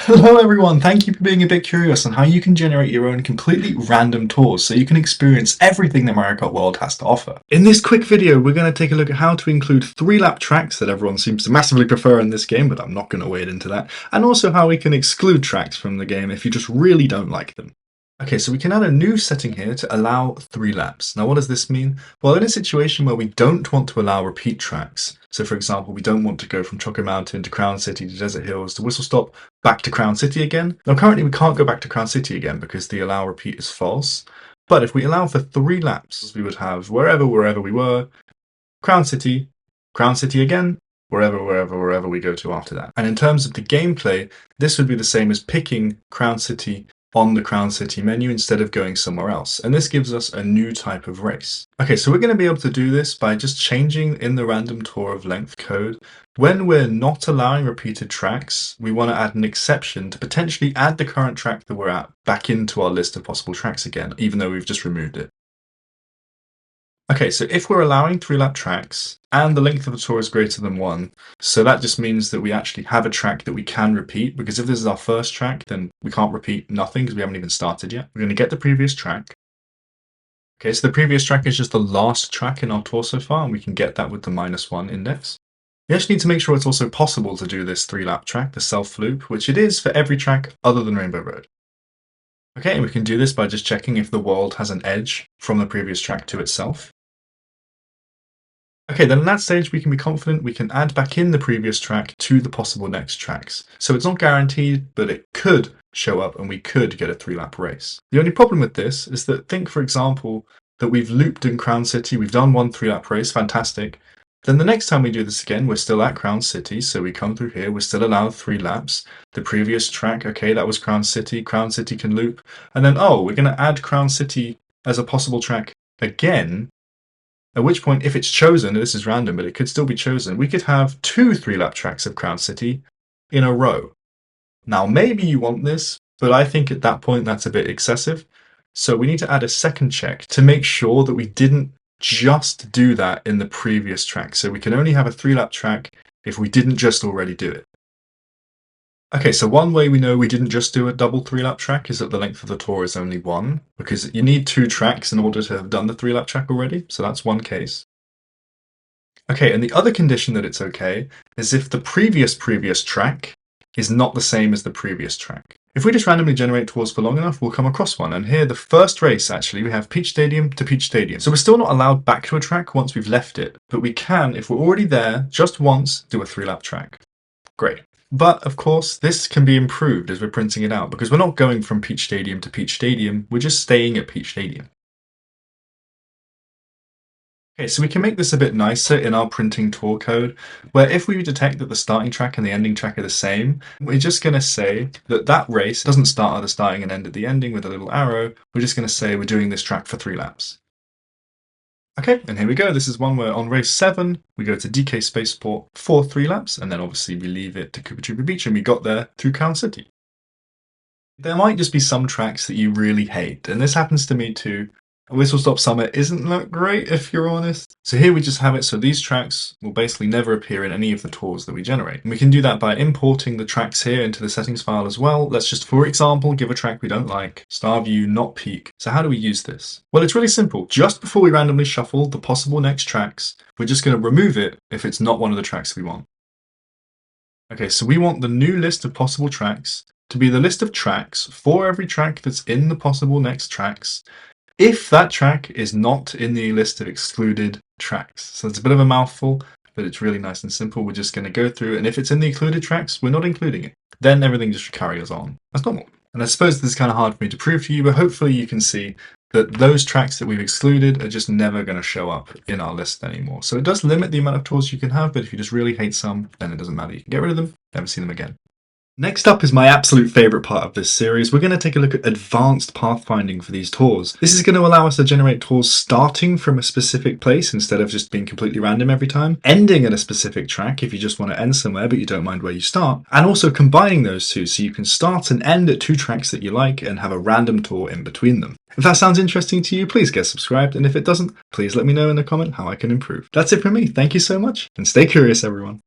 Hello everyone, thank you for being a bit curious on how you can generate your own completely random tours so you can experience everything that Mario Kart World has to offer. In this quick video, we're going to take a look at how to include 3-lap tracks that everyone seems to massively prefer in this game, but I'm not going to wade into that, and also how we can exclude tracks from the game if you just really don't like them. Okay, so we can add a new setting here to allow 3 laps. Now what does this mean? Well, in a situation where we don't want to allow repeat tracks, so for example we don't want to go from Choco Mountain to Crown City to Desert Hills to Whistle Stop back to Crown City again. Now currently we can't go back to Crown City again because the allow repeat is false, but if we allow for 3 laps we would have wherever we were, Crown City again, wherever we go to after that. And in terms of the gameplay, this would be the same as picking Crown City on the Crown City menu instead of going somewhere else. And this gives us a new type of race. Okay, so we're going to be able to do this by just changing in the random tour of length code. When we're not allowing repeated tracks, we want to add an exception to potentially add the current track that we're at back into our list of possible tracks again, even though we've just removed it. Okay, so if we're allowing 3-lap tracks and the length of the tour is greater than 1, so that just means that we actually have a track that we can repeat, because if this is our first track, then we can't repeat nothing because we haven't even started yet. We're going to get the previous track. Okay, so the previous track is just the last track in our tour so far, and we can get that with the -1 index. We actually need to make sure it's also possible to do this 3-lap track, the self-loop, which it is for every track other than Rainbow Road. Okay, and we can do this by just checking if the world has an edge from the previous track to itself. Okay, then in that stage we can be confident we can add back in the previous track to the possible next tracks. So it's not guaranteed, but it could show up and we could get a 3-lap race. The only problem with this is that think, for example, that we've looped in Crown City, we've done one 3-lap race, fantastic. Then the next time we do this again, we're still at Crown City, so we come through here, we're still allowed 3 laps. The previous track, okay, that was Crown City can loop. And then, oh, we're going to add Crown City as a possible track again. At which point, if it's chosen, this is random, but it could still be chosen, we could have 2 3-lap tracks of Crown City in a row. Now, maybe you want this, but I think at that point that's a bit excessive. So we need to add a second check to make sure that we didn't just do that in the previous track. So we can only have a 3-lap track if we didn't just already do it. Okay, so one way we know we didn't just do a double 3-lap track is that the length of the tour is only 1, because you need 2 tracks in order to have done the 3-lap track already, so that's one case. Okay, and the other condition that it's okay is if the previous track is not the same as the previous track. If we just randomly generate tours for long enough, we'll come across one, and here the first race actually, we have Peach Stadium to Peach Stadium. So we're still not allowed back to a track once we've left it, but we can, if we're already there, just once, do a 3-lap track. Great. But, of course, this can be improved as we're printing it out, because we're not going from Peach Stadium to Peach Stadium, we're just staying at Peach Stadium. Okay, so we can make this a bit nicer in our printing tour code, where if we detect that the starting track and the ending track are the same, we're just going to say that that race doesn't start at the starting and end at the ending with a little arrow, we're just going to say we're doing this track for 3 laps. Okay, and here we go. This is one where on race 7, we go to DK Spaceport for 3 laps, and then obviously we leave it to Koopa Troopa Beach, and we got there through Crown City. There might just be some tracks that you really hate, and this happens to me too. Whistle Stop Summit isn't that great, if you're honest. So here we just have it, so these tracks will basically never appear in any of the tours that we generate. And we can do that by importing the tracks here into the settings file as well. Let's just, for example, give a track we don't like. Star View, not Peak. So how do we use this? Well, it's really simple. Just before we randomly shuffle the possible next tracks, we're just going to remove it if it's not one of the tracks we want. Okay, so we want the new list of possible tracks to be the list of tracks for every track that's in the possible next tracks, if that track is not in the list of excluded tracks. So it's a bit of a mouthful, but it's really nice and simple. We're just going to go through, and if it's in the included tracks, we're not including it. Then everything just carries on as normal. And I suppose this is kind of hard for me to prove to you, but hopefully you can see that those tracks that we've excluded are just never going to show up in our list anymore. So it does limit the amount of tours you can have, but if you just really hate some, then it doesn't matter. You can get rid of them, never see them again. Next up is my absolute favourite part of this series. We're going to take a look at advanced pathfinding for these tours. This is going to allow us to generate tours starting from a specific place instead of just being completely random every time, ending at a specific track if you just want to end somewhere but you don't mind where you start, and also combining those two so you can start and end at 2 tracks that you like and have a random tour in between them. If that sounds interesting to you, please get subscribed, and if it doesn't, please let me know in a comment how I can improve. That's it from me. Thank you so much, and stay curious, everyone.